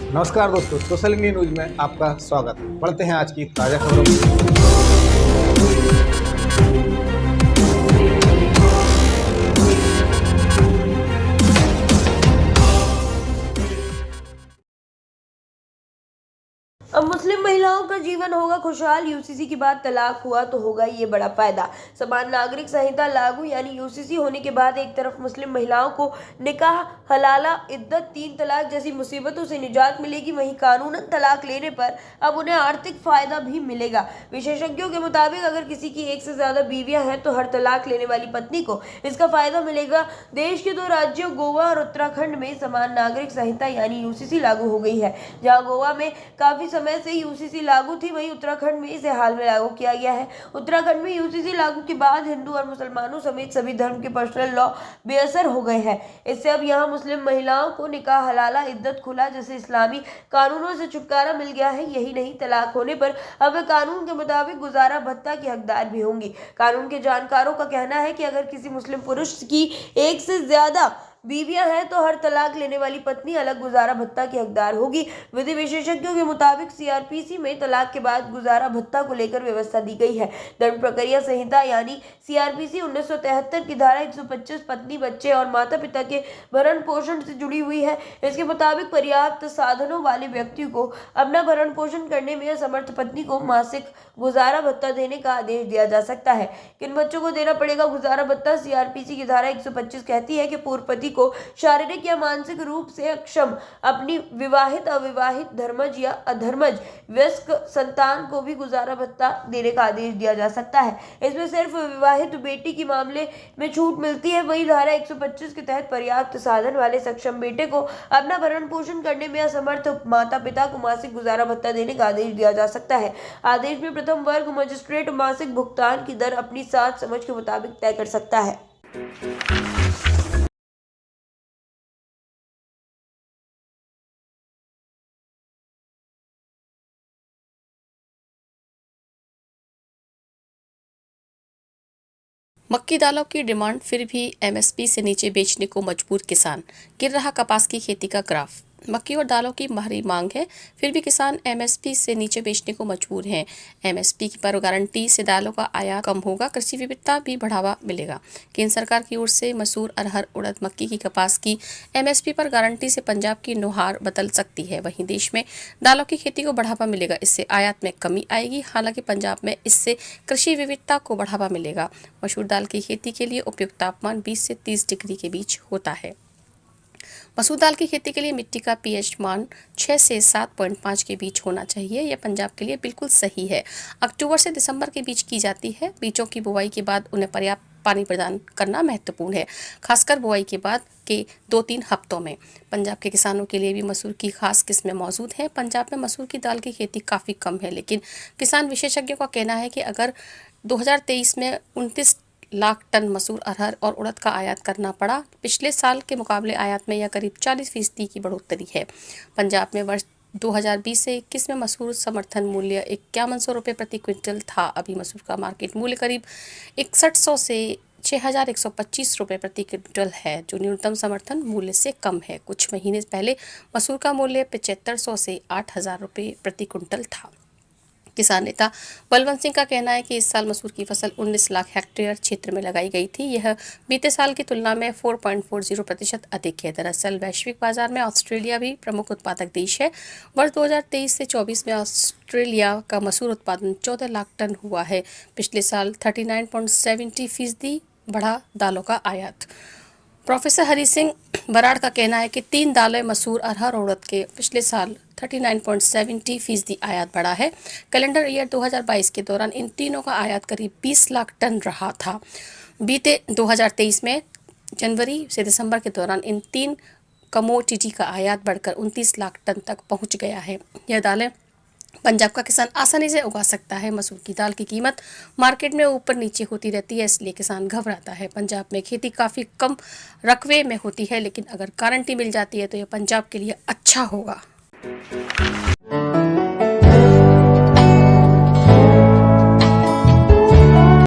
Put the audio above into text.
नमस्कार दोस्तों, social India news में आपका स्वागत। बढ़ते हैं आज की ताजा खबरों में। अब मुस्लिम महिलाओं का जीवन होगा खुशहाल। यूसीसी के बाद तलाक हुआ तो होगा ये बड़ा फायदा। समान नागरिक संहिता लागू यानी यूसीसी होने के बाद एक तरफ मुस्लिम महिलाओं को निकाह, हलाला, इद्दत, 3 तलाक जैसी मुसीबतों से निजात मिलेगी, वहीं कानूनन तलाक लेने पर अब उन्हें आर्थिक फायदा भी मिलेगा। विशेषज्ञों के मुताबिक अगर किसी की एक से ज्यादा बीवियां हैं तो हर तलाक लेने वाली पत्नी को इसका फायदा मिलेगा। देश के 2 राज्यों गोवा और उत्तराखंड में समान नागरिक संहिता यानी यूसीसी लागू हो गई है। जहाँ गोवा में काफी समय से यूसीसी लागू थी, वहीं उत्तराखंड में इसे हाल में लागू किया गया है। उत्तराखंड में यूसीसी लागू के बाद हिंदू और मुसलमानों समेत सभी धर्म के पर्सनल लॉ बेअसर हो गए हैं। इससे अब यहाँ मुस्लिम महिलाओं को निकाह, हलाला, इद्दत, खुला जैसे इस्लामी कानूनों से छुटकारा मिल गया है। यही नहीं, तलाक होने पर अब वे कानून के मुताबिक गुजारा भत्ता की हकदार भी होंगी। कानून के जानकारों का कहना है कि अगर किसी मुस्लिम पुरुष की एक से ज्यादा बीवियां हैं तो हर तलाक लेने वाली पत्नी अलग गुजारा भत्ता की हकदार होगी। विधि विशेषज्ञों के मुताबिक सीआरपीसी में तलाक के बाद गुजारा भत्ता को लेकर व्यवस्था दी गई है। धर्म प्रक्रिया संहिता यानी सीआरपीसी 1973 की धारा 125 पत्नी, बच्चे और माता पिता के भरण पोषण से जुड़ी हुई है। इसके मुताबिक पर्याप्त साधनों वाले व्यक्ति को अपना भरण पोषण करने में असमर्थ पत्नी को मासिक गुजारा भत्ता देने का आदेश दिया जा सकता है। किन बच्चों को देना पड़ेगा गुजारा भत्ता? सीआरपीसी की धारा 125 कहती है कि पूर्व पति को शारीरिक या मानसिक रूप से अक्षम अपनी विवाहित, अविवाहित, धर्मज या अधर्मज वयस्क संतान को भी गुजारा भत्ता देने का आदेश दिया जा सकता है। इसमें सिर्फ विवाहित बेटी के मामले में छूट मिलती है। वही धारा 125 के तहत पर्याप्त साधन वाले सक्षम बेटे को अपना भरण पोषण करने में असमर्थ माता पिता को मासिक गुजारा भत्ता देने का आदेश दिया जा सकता है। आदेश में प्रथम वर्ग मजिस्ट्रेट मासिक भुगतान की दर अपनी साथ समझ के मुताबिक तय कर सकता है। मक्की दालों की डिमांड फिर भी एमएसपी से नीचे बेचने को मजबूर किसान। गिर रहा कपास की खेती का ग्राफ। मक्की और दालों की भारी मांग है, फिर भी किसान एमएसपी से नीचे बेचने को मजबूर हैं। एमएसपी पर गारंटी से दालों का आयात कम होगा, कृषि विविधता भी बढ़ावा मिलेगा। केंद्र सरकार की ओर से मसूर, अरहर, उड़द, मक्की की कपास की एमएसपी पर गारंटी से पंजाब की नुहार बदल सकती है। वहीं देश में दालों की खेती को बढ़ावा मिलेगा, इससे आयात में कमी आएगी। हालांकि पंजाब में इससे कृषि विविधता को बढ़ावा मिलेगा। मसूर दाल की खेती के लिए उपयुक्त तापमान 20 से 30 डिग्री के बीच होता है। मसूर दाल की खेती के लिए मिट्टी का पीएच मान 6 से 7.5 के बीच होना चाहिए। यह पंजाब के लिए बिल्कुल सही है। अक्टूबर से दिसंबर के बीच की जाती है। बीजों की बुवाई के बाद उन्हें पर्याप्त पानी प्रदान करना महत्वपूर्ण है, खासकर बुआई के बाद के 2-3 हफ्तों में। पंजाब के किसानों के लिए भी मसूर की खास किस्में मौजूद हैं। पंजाब में मसूर की दाल की खेती काफ़ी कम है, लेकिन किसान विशेषज्ञों का कहना है कि अगर 2023 में 29 लाख टन मसूर, अरहर और उड़द का आयात करना पड़ा, पिछले साल के मुकाबले आयात में यह करीब 40% की बढ़ोतरी है। पंजाब में वर्ष 2020 से 21 में मसूर समर्थन मूल्य 5100 रुपये प्रति क्विंटल था। अभी मसूर का मार्केट मूल्य करीब 6100 से 6125 रुपये प्रति क्विंटल है, जो न्यूनतम समर्थन मूल्य से कम है। कुछ महीने पहले मसूर का मूल्य 7500 से 8000 रुपये प्रति क्विंटल था। किसान नेता बलवंत सिंह का कहना है कि इस साल मसूर की फसल 19 लाख हेक्टेयर क्षेत्र में लगाई गई थी। यह बीते साल की तुलना में 4.40% अधिक है। दरअसल वैश्विक बाजार में ऑस्ट्रेलिया भी प्रमुख उत्पादक देश है। वर्ष 2023 से 24 में ऑस्ट्रेलिया का मसूर उत्पादन 14 लाख टन हुआ है। पिछले साल 39.70% बढ़ा दालों का आयात। प्रोफेसर हरी सिंह बराड़ का कहना है कि 3 दालें मसूर, अरहर और उड़द के पिछले साल 39.70% आयात बढ़ा है। कैलेंडर ईयर 2022 के दौरान इन तीनों का आयात करीब 20 लाख टन रहा था। बीते 2023 में जनवरी से दिसंबर के दौरान इन 3 कमोडिटी का आयात बढ़कर 29 लाख टन तक पहुंच गया है। यह दालें पंजाब का किसान आसानी से उगा सकता है। मसूर की दाल की कीमत मार्केट में ऊपर नीचे होती रहती है, इसलिए किसान घबराता है। पंजाब में खेती काफ़ी कम रकबे में होती है, लेकिन अगर गारंटी मिल जाती है तो यह पंजाब के लिए अच्छा होगा।